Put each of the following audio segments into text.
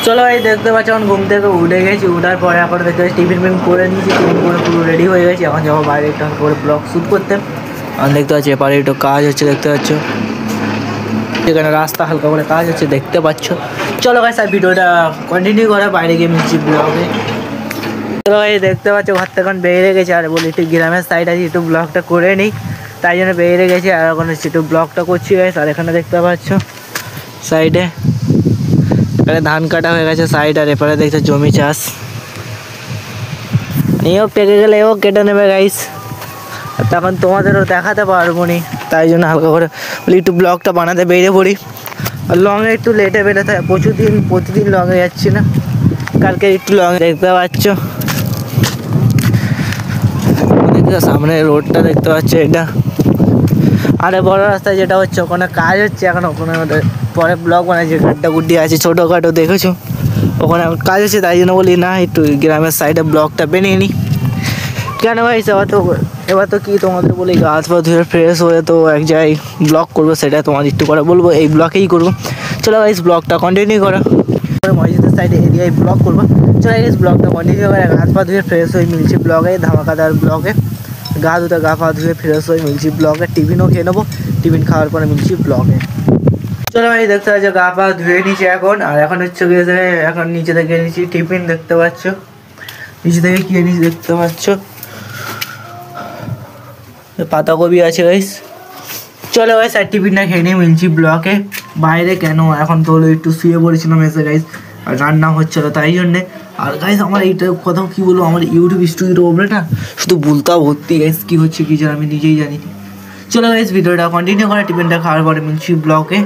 চলো ভাই দেখতে পাচ্ছ এখন ঘুম থেকে উঠে গেছি, উঠার পরে এখন দেখতে পাচ্ছি টিফিন ফিন করে নিয়েছি, টিফিন করে পুরো রেডি হয়ে গেছি। এখন যাবো বাইরে একটু করে ব্লগ শ্যুট করতে। এখন দেখতে পাচ্ছি এপারে একটু কাজ হচ্ছে, দেখতে পাচ্ছ এখানে রাস্তা হালকা করে কাজ হচ্ছে দেখতে পাচ্ছ। চলো ভাই স্যার ভিডিওটা কন্টিনিউ করে বাইরে গিয়ে মিলছি ব্লগে। চলো ভাই দেখতে পাচ্ছ ঘর থেকে এখন বেরিয়ে গেছি, আর বলি একটু গ্রামের সাইড আছে একটু ব্লগটা করে নিই, তাই জন্য বেরিয়ে গেছি। আর এখন একটু ব্লগটা করছি গাইস। আর এখানে দেখতে পাচ্ছ সাইডে এখানে ধান কাটা হয়ে গেছে সাইড, আর এপারে দেখছো জমি চাষ, এও পেকে গেলে এও কেটে নেবে গাইস। তখন তোমাদেরও দেখাতে পারবো নি, তাই জন্য হালকা করে বলি একটু ব্লগটা বানাতে বেরিয়ে পড়ি। আর লংয়ে একটু লেটে বেরোতে হয়, প্রতিদিন লংয়ে যাচ্ছি না, কালকে একটু লংয়ে দেখতে পাচ্ছ। সামনে রোডটা দেখতে পাচ্ছ, এটা আরে বড় রাস্তা যেটা হচ্ছে ওখানে কাজ হচ্ছে এখন, ওখানে পরে ব্লগ বানাচ্ছে, গাড্ডা গুড্ডি আছে ছোটোখাটো দেখেছো, ওখানে কাজ হচ্ছে, তাই জন্য বলি না একটু গ্রামের সাইডে ব্লগটা বানিয়ে নিই। কেন ভাই এবার তো কি তোমাদের বলি গা হাত পা ধুয়ে ফ্রেশ হয়ে তো এক জায়গায় ব্লগ করবো, সেটা তোমাদের একটু করে বলবো, এই ব্লগেই করবো। চলো গাইস ব্লগটা কন্টিনিউ করো, মসজিদের সাইডে এরিয়ায় ব্লগ করবো। চলো গাইস ব্লগটা কন্টিনিউ করে হাত পা ধুয়ে ফ্রেশ হয়ে মিলছি ব্লগে, ধামাকাদার ব্লগে। গা ধুতে গা পা ধুয়ে ফ্রেশ হয়ে মিলছি ব্লগে, টিফিনও খেয়ে নেবো, টিফিন খাওয়ার পরে মিলছি ব্লগে। চলো ভাই দেখতে পাচ্ছ গা পা ধুয়ে নিয়েছি এখন, আর এখন হচ্ছে গিয়ে এখন নিচে থেকে নিয়েছি টিফিন, দেখতে পাচ্ছ নিচে থেকে কি নিয়েছি দেখতে পাচ্ছ, পাতাকপি আছে গাইস। চলো গাইস আর টিফিনটা খেয়ে নিয়ে মিলছি ব্লকে বাইরে। কেন এখন তো হলো একটু শুয়ে পড়েছিলাম এসে গাইস, আর রান্না হচ্ছিলো তাই জন্যে। আর গাইস আমার এইটা কথা কি বলবো, আমার ইউটিউব স্টুডিওর ওপরে না শুধু বলতা ভর্তি গাইস, কী হচ্ছে কী জানি আমি নিজেই জানি। চলো গাইস ভিডিওটা কন্টিনিউ করে টিফিনটা খাওয়ার পরে মিলছি ব্লকে।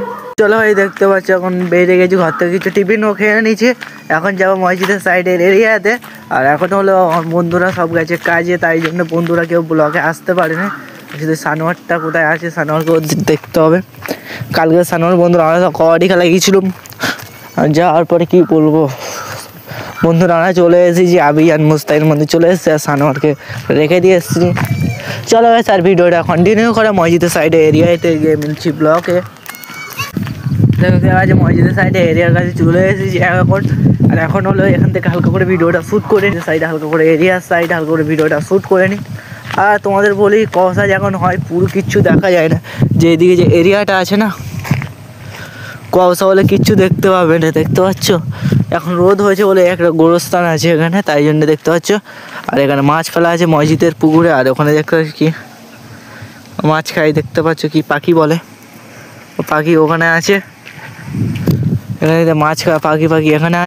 চলো ভাই দেখতে পাচ্ছ এখন বেরিয়ে গেছি ঘর থেকে, কিছু টিফিনও খেয়ে নিয়েছি, এখন যাবো মসজিদের সাইডের এরিয়াতে। আর এখন হলো আমার বন্ধুরা সব গেছে কাজে, তাই জন্য বন্ধুরা কেউ ব্লগে আসতে পারে না, শুধু সানোয়ারটা কোথায় আছে সানোয়ারকেও দেখতে হবে। কালকে সানোয়ার বন্ধুরা আমরা সব কবাডি খেলা গিয়েছিলাম, আর যাওয়ার পরে কী বলবো বন্ধুরা আমরা চলে এসেছি আবি আর মুস্তাইনের মধ্যে চলে এসেছি, আর সানোয়ারকে রেখে দিয়ে এসেছি। চলো ভাই স্যার ভিডিওটা কন্টিনিউ করে মসজিদের সাইডে এরিয়াতে গিয়ে মিলছি ব্লকে। দেখতে পাচ্ছি মসজিদের সাইডে এরিয়ার কাছে চলে এসেছি এখন। আর এখন হলো এখান থেকে হালকা করে ভিডিওটা শ্যুট করে নিই, সাইডে হালকা করে এরিয়ার সাইডে হালকা করে ভিডিওটা শ্যুট করে নিই। আর তোমাদের বলি কষা যখন হয় পুরো কিচ্ছু দেখা যায় না, যে এদিকে যে এরিয়াটা আছে না কষা বলে কিচ্ছু দেখতে পাবে না, দেখতে পাচ্ছ এখন রোদ হয়েছে বলে একটা গোরস্থান আছে এখানে, তাই জন্য দেখতে পাচ্ছ। আর এখানে মাছ ফেলা আছে মসজিদের পুকুরে, আর ওখানে দেখতে পাচ্ছ কি মাছ খাই, দেখতে পাচ্ছ কি পাখি বলে, পাখি ওখানে আছে, এখানে মাছ খাওয়া পাখি এখানে